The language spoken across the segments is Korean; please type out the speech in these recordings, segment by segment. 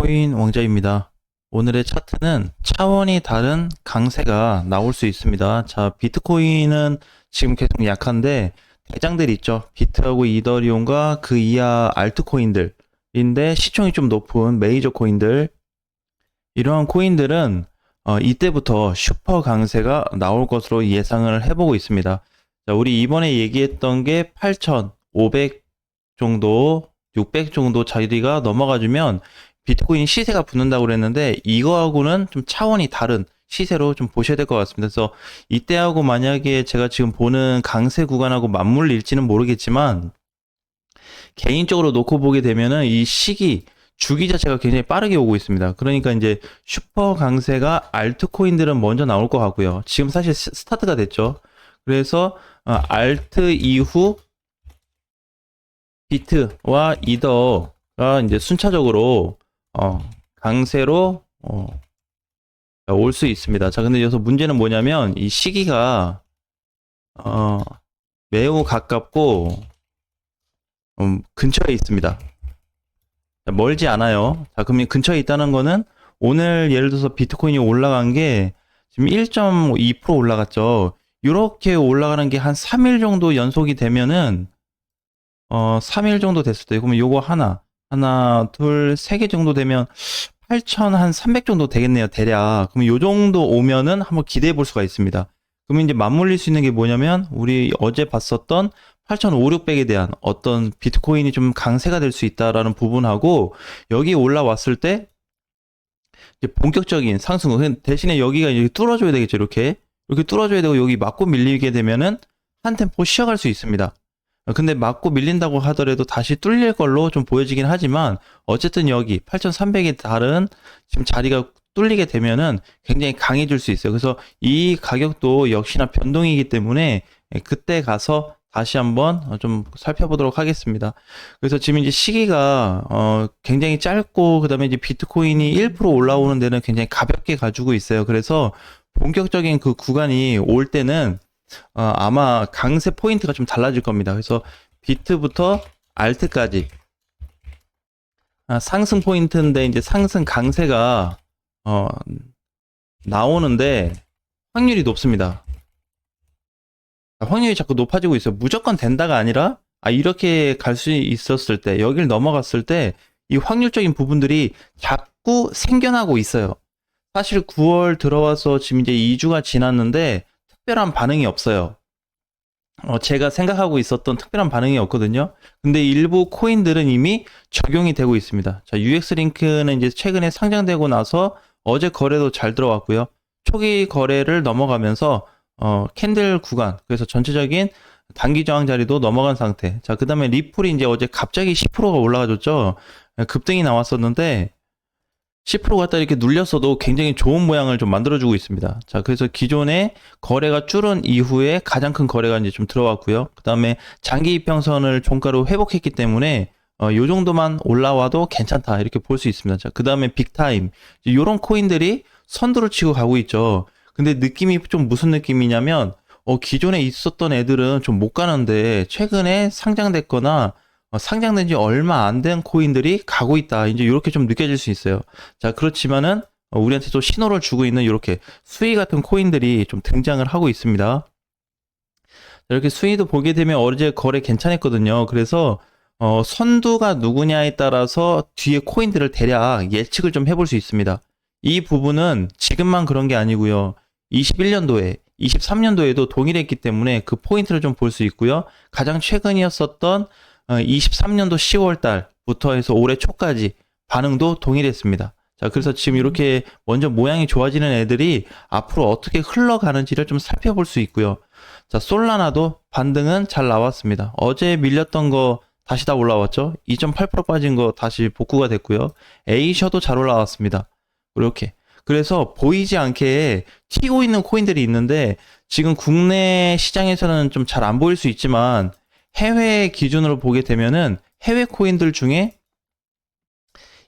비트코인 왕자입니다. 오늘의 차트는 차원이 다른 강세가 나올 수 있습니다. 자, 비트코인은 지금 계속 약한데 대장들 있죠. 비트하고 이더리움과 그 이하 알트코인들인데 시총이 좀 높은 메이저 코인들. 이러한 코인들은 이때부터 슈퍼 강세가 나올 것으로 예상을 해보고 있습니다. 자, 우리 이번에 얘기했던 게 8,500 정도, 600 정도 자리가 넘어가주면 비트코인 시세가 붙는다고 그랬는데 이거하고는 좀 차원이 다른 시세로 좀 보셔야 될 것 같습니다. 그래서 이때하고 만약에 제가 지금 보는 강세 구간하고 맞물릴지는 모르겠지만 개인적으로 놓고 보게 되면은 이 시기 주기 자체가 굉장히 빠르게 오고 있습니다. 그러니까 이제 슈퍼 강세가 알트코인들은 먼저 나올 것 같고요. 지금 사실 스타트가 됐죠. 그래서 알트 이후 비트와 이더가 이제 순차적으로 강세로 올 수 있습니다. 자, 근데 여기서 문제는 뭐냐면 이 시기가 매우 가깝고 근처에 있습니다. 자, 멀지 않아요. 자, 그러면 근처에 있다는 거는 오늘 예를 들어서 비트코인이 올라간 게 지금 1.2% 올라갔죠. 이렇게 올라가는 게 한 3일 정도 연속이 되면은 3일 정도 됐을 때, 그러면 요거 하나, 둘, 세 개 정도 되면 8,300 정도 되겠네요, 대략. 그럼 요 정도 오면은 한번 기대해 볼 수가 있습니다. 그러면 이제 맞물릴 수 있는 게 뭐냐면, 우리 어제 봤었던 8,500, 600에 대한 어떤 비트코인이 좀 강세가 될 수 있다라는 부분하고, 여기 올라왔을 때, 이제 본격적인 상승, 대신에 여기가 이제 뚫어줘야 되겠죠, 이렇게. 이렇게 뚫어줘야 되고, 여기 맞고 밀리게 되면은, 한 템포 쉬어갈 수 있습니다. 근데 맞고 밀린다고 하더라도 다시 뚫릴 걸로 좀 보여지긴 하지만 어쨌든 여기 8,300에 달은 지금 자리가 뚫리게 되면은 굉장히 강해질 수 있어요. 그래서 이 가격도 역시나 변동이기 때문에 그때 가서 다시 한번 좀 살펴보도록 하겠습니다. 그래서 지금 이제 시기가 굉장히 짧고 그다음에 이제 비트코인이 1% 올라오는 데는 굉장히 가볍게 가지고 있어요. 그래서 본격적인 그 구간이 올 때는 아마 강세 포인트가 좀 달라질 겁니다. 그래서 비트부터 알트까지 상승 포인트인데 이제 상승 강세가 나오는데 확률이 높습니다. 확률이 자꾸 높아지고 있어요. 무조건 된다가 아니라 이렇게 갈 수 있었을 때 여길 넘어갔을 때 이 확률적인 부분들이 자꾸 생겨나고 있어요. 사실 9월 들어와서 지금 이제 2주가 지났는데 특별한 반응이 없어요. 제가 생각하고 있었던 특별한 반응이 없거든요. 근데 일부 코인들은 이미 적용이 되고 있습니다. 자, UX링크는 이제 최근에 상장되고 나서 어제 거래도 잘 들어왔고요. 초기 거래를 넘어가면서 캔들 구간, 그래서 전체적인 단기 저항 자리도 넘어간 상태. 자, 그 다음에 리플이 이제 어제 갑자기 10%가 올라가줬죠. 급등이 나왔었는데 10% 갖다 이렇게 눌렸어도 굉장히 좋은 모양을 좀 만들어주고 있습니다. 자, 그래서 기존에 거래가 줄은 이후에 가장 큰 거래가 이제 좀 들어왔고요. 그 다음에 장기 이평선을 종가로 회복했기 때문에 요 정도만 올라와도 괜찮다 이렇게 볼 수 있습니다. 자, 그 다음에 빅타임 이런 코인들이 선두를 치고 가고 있죠. 근데 느낌이 좀 무슨 느낌이냐면 기존에 있었던 애들은 좀 못 가는데 최근에 상장됐거나 상장된 지 얼마 안 된 코인들이 가고 있다. 이제 이렇게 좀 느껴질 수 있어요. 자, 그렇지만은 우리한테 또 신호를 주고 있는 이렇게 수위 같은 코인들이 좀 등장을 하고 있습니다. 이렇게 수위도 보게 되면 어제 거래 괜찮았거든요. 그래서 선두가 누구냐에 따라서 뒤에 코인들을 대략 예측을 좀 해볼 수 있습니다. 이 부분은 지금만 그런 게 아니고요. 21년도에 23년도에도 동일했기 때문에 그 포인트를 좀 볼 수 있고요. 가장 최근이었었던 23년도 10월 달부터 해서 올해 초까지 반응도 동일했습니다. 자, 그래서 지금 이렇게 먼저 모양이 좋아지는 애들이 앞으로 어떻게 흘러가는지를 좀 살펴볼 수 있고요. 자, 솔라나도 반등은 잘 나왔습니다. 어제 밀렸던 거 다시 다 올라왔죠. 2.8% 빠진 거 다시 복구가 됐고요. 에이셔도 잘 올라왔습니다. 이렇게. 그래서 보이지 않게 튀고 있는 코인들이 있는데 지금 국내 시장에서는 좀 잘 안 보일 수 있지만 해외 기준으로 보게 되면은 해외 코인들 중에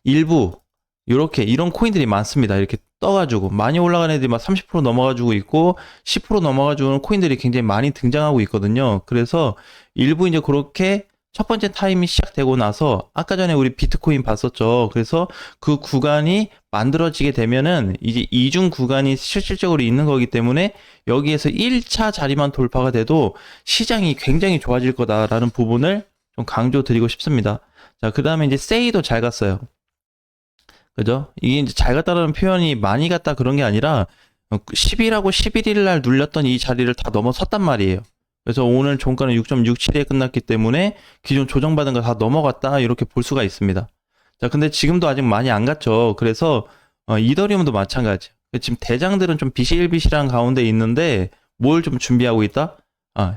일부 이런 코인들이 많습니다. 이렇게 떠가지고 많이 올라가는 애들이 막 30% 넘어가지고 있고 10% 넘어가지고는 코인들이 굉장히 많이 등장하고 있거든요. 그래서 일부 이제 그렇게 첫 번째 타임이 시작되고 나서 아까 전에 우리 비트코인 봤었죠. 그래서 그 구간이 만들어지게 되면은 이제 이중 구간이 실질적으로 있는 거기 때문에 여기에서 1차 자리만 돌파가 돼도 시장이 굉장히 좋아질 거다라는 부분을 좀 강조드리고 싶습니다. 자, 그 다음에 이제 세이도 잘 갔어요. 그죠? 이게 이제 잘 갔다라는 표현이 많이 갔다 그런 게 아니라 10일하고 11일 날 눌렸던 이 자리를 다 넘어섰단 말이에요. 그래서 오늘 종가는 6.67에 끝났기 때문에 기존 조정받은 거 다 넘어갔다 이렇게 볼 수가 있습니다. 자, 근데 지금도 아직 많이 안 갔죠. 그래서 이더리움도 마찬가지. 지금 대장들은 좀 비실비실한 가운데 있는데 뭘 좀 준비하고 있다?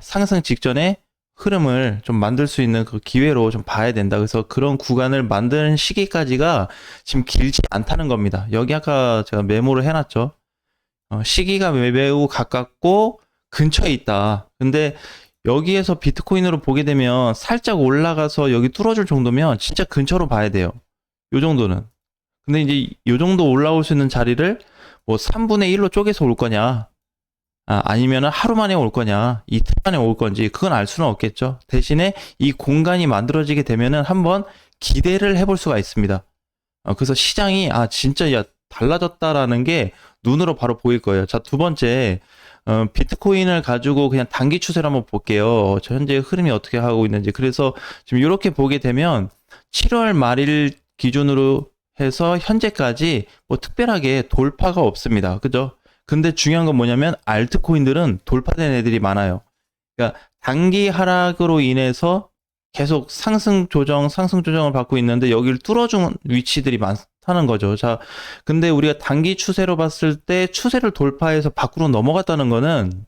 상승 직전에 흐름을 좀 만들 수 있는 그 기회로 좀 봐야 된다. 그래서 그런 구간을 만드는 시기까지가 지금 길지 않다는 겁니다. 여기 아까 제가 메모를 해놨죠. 시기가 매우 가깝고 근처에 있다. 근데 여기에서 비트코인으로 보게 되면 살짝 올라가서 여기 뚫어줄 정도면 진짜 근처로 봐야 돼요. 요 정도는. 근데 이제 요 정도 올라올 수 있는 자리를 뭐 3분의 1로 쪼개서 올 거냐, 아니면 하루 만에 올 거냐, 이틀 만에 올 건지 그건 알 수는 없겠죠. 대신에 이 공간이 만들어지게 되면은 한번 기대를 해볼 수가 있습니다. 그래서 시장이 진짜 달라졌다라는 게 눈으로 바로 보일 거예요. 자, 두 번째, 비트코인을 가지고 그냥 단기 추세를 한번 볼게요. 저 현재 흐름이 어떻게 하고 있는지. 그래서 지금 이렇게 보게 되면 7월 말일 기준으로 해서 현재까지 뭐 특별하게 돌파가 없습니다. 그죠? 근데 중요한 건 뭐냐면 알트코인들은 돌파된 애들이 많아요. 그러니까 단기 하락으로 인해서 계속 상승 조정을 받고 있는데 여기를 뚫어준 위치들이 많다는 거죠. 자, 근데 우리가 단기 추세로 봤을 때 추세를 돌파해서 밖으로 넘어갔다는 거는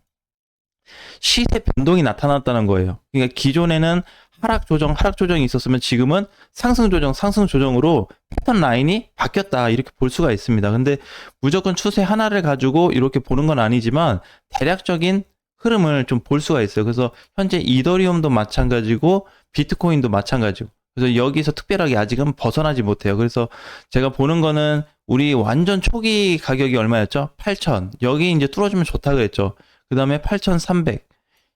시세 변동이 나타났다는 거예요. 그러니까 기존에는 하락 조정이 있었으면 지금은 상승 조정으로 패턴 라인이 바뀌었다 이렇게 볼 수가 있습니다. 근데 무조건 추세 하나를 가지고 이렇게 보는 건 아니지만 대략적인 흐름을 좀 볼 수가 있어요. 그래서 현재 이더리움도 마찬가지고 비트코인도 마찬가지고, 그래서 여기서 특별하게 아직은 벗어나지 못해요. 그래서 제가 보는 거는 우리 완전 초기 가격이 얼마였죠? 8,000. 여기 이제 뚫어주면 좋다 그랬죠. 그 다음에 8,300.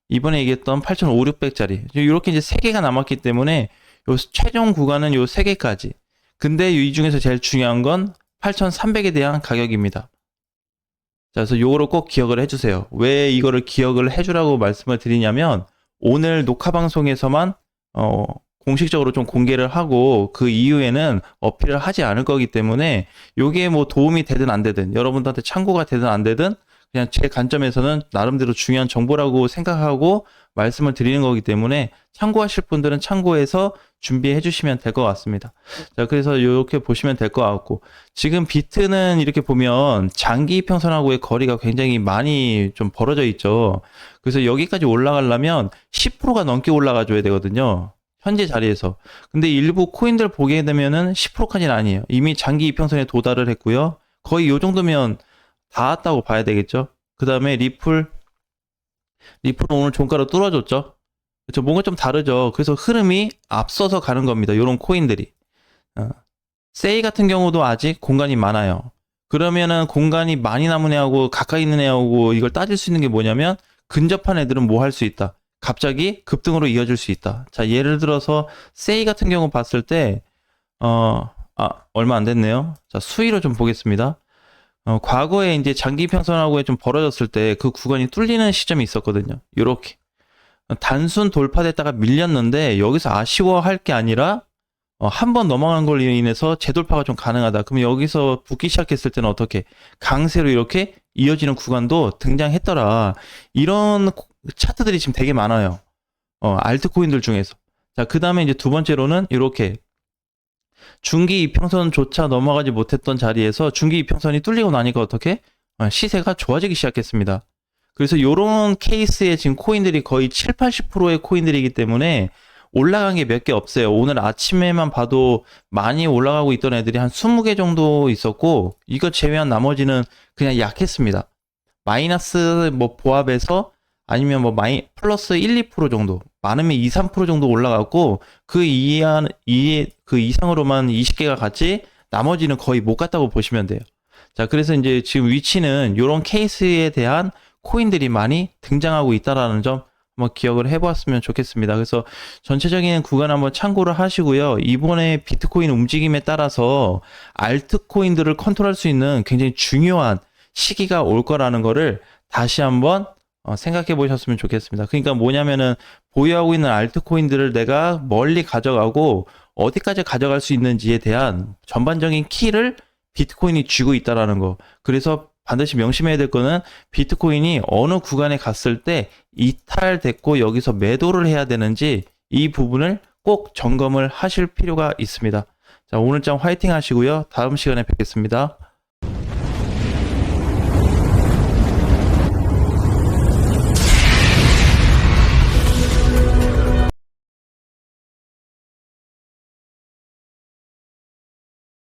이번에 얘기했던 8,500, 600짜리. 이렇게 이제 3개가 남았기 때문에 요 최종 구간은 요 3개까지. 근데 이 중에서 제일 중요한 건 8,300에 대한 가격입니다. 자, 그래서 요거를 꼭 기억을 해주세요. 왜 이거를 기억을 해주라고 말씀을 드리냐면, 오늘 녹화 방송에서만, 공식적으로 좀 공개를 하고, 그 이후에는 어필을 하지 않을 거기 때문에, 요게 뭐 도움이 되든 안 되든, 여러분들한테 참고가 되든 안 되든, 그냥 제 관점에서는 나름대로 중요한 정보라고 생각하고 말씀을 드리는 거기 때문에 참고하실 분들은 참고해서 준비해 주시면 될 것 같습니다. 자, 그래서 이렇게 보시면 될 것 같고, 지금 비트는 이렇게 보면 장기 이평선하고의 거리가 굉장히 많이 좀 벌어져 있죠. 그래서 여기까지 올라가려면 10%가 넘게 올라가 줘야 되거든요. 현재 자리에서. 근데 일부 코인들 보게 되면은 10%까지는 아니에요. 이미 장기 이평선에 도달을 했고요. 거의 이 정도면 닿았다고 봐야 되겠죠. 그 다음에 리플은 오늘 종가로 뚫어줬죠. 그렇죠. 뭔가 좀 다르죠. 그래서 흐름이 앞서서 가는 겁니다. 이런 코인들이. 세이 같은 경우도 아직 공간이 많아요. 그러면은 공간이 많이 남은 애하고 가까이 있는 애하고 이걸 따질 수 있는 게 뭐냐면, 근접한 애들은 뭐 할 수 있다. 갑자기 급등으로 이어질 수 있다. 자, 예를 들어서 세이 같은 경우 봤을 때 얼마 안 됐네요. 자, 수위로 좀 보겠습니다. 과거에 이제 장기 평선하고에 좀 벌어졌을 때 그 구간이 뚫리는 시점이 있었거든요. 요렇게. 단순 돌파됐다가 밀렸는데 여기서 아쉬워할 게 아니라 한 번 넘어간 걸로 인해서 재돌파가 좀 가능하다. 그럼 여기서 붙기 시작했을 때는 어떻게? 강세로 이렇게 이어지는 구간도 등장했더라. 이런 차트들이 지금 되게 많아요. 알트코인들 중에서. 자, 그 다음에 이제 두 번째로는 이렇게 중기 이평선조차 넘어가지 못했던 자리에서 중기 이평선이 뚫리고 나니까 어떻게? 시세가 좋아지기 시작했습니다. 그래서 이런 케이스의 지금 코인들이 거의 7, 80%의 코인들이기 때문에 올라간 게 몇 개 없어요. 오늘 아침에만 봐도 많이 올라가고 있던 애들이 한 20개 정도 있었고, 이거 제외한 나머지는 그냥 약했습니다. 마이너스 뭐 보합에서 아니면 뭐 플러스 1, 2% 정도, 많으면 2, 3% 정도 올라갔고, 그 이상으로만 20개가 갔지 나머지는 거의 못 갔다고 보시면 돼요. 자, 그래서 이제 지금 위치는 이런 케이스에 대한 코인들이 많이 등장하고 있다라는 점 한번 기억을 해보았으면 좋겠습니다. 그래서 전체적인 구간 한번 참고를 하시고요. 이번에 비트코인 움직임에 따라서 알트코인들을 컨트롤할 수 있는 굉장히 중요한 시기가 올 거라는 거를 다시 한번 생각해 보셨으면 좋겠습니다. 그러니까 뭐냐면은 보유하고 있는 알트코인들을 내가 멀리 가져가고 어디까지 가져갈 수 있는지에 대한 전반적인 키를 비트코인이 쥐고 있다라는 거. 그래서 반드시 명심해야 될 거는 비트코인이 어느 구간에 갔을 때 이탈됐고 여기서 매도를 해야 되는지 이 부분을 꼭 점검을 하실 필요가 있습니다. 자, 오늘장 화이팅 하시고요. 다음 시간에 뵙겠습니다.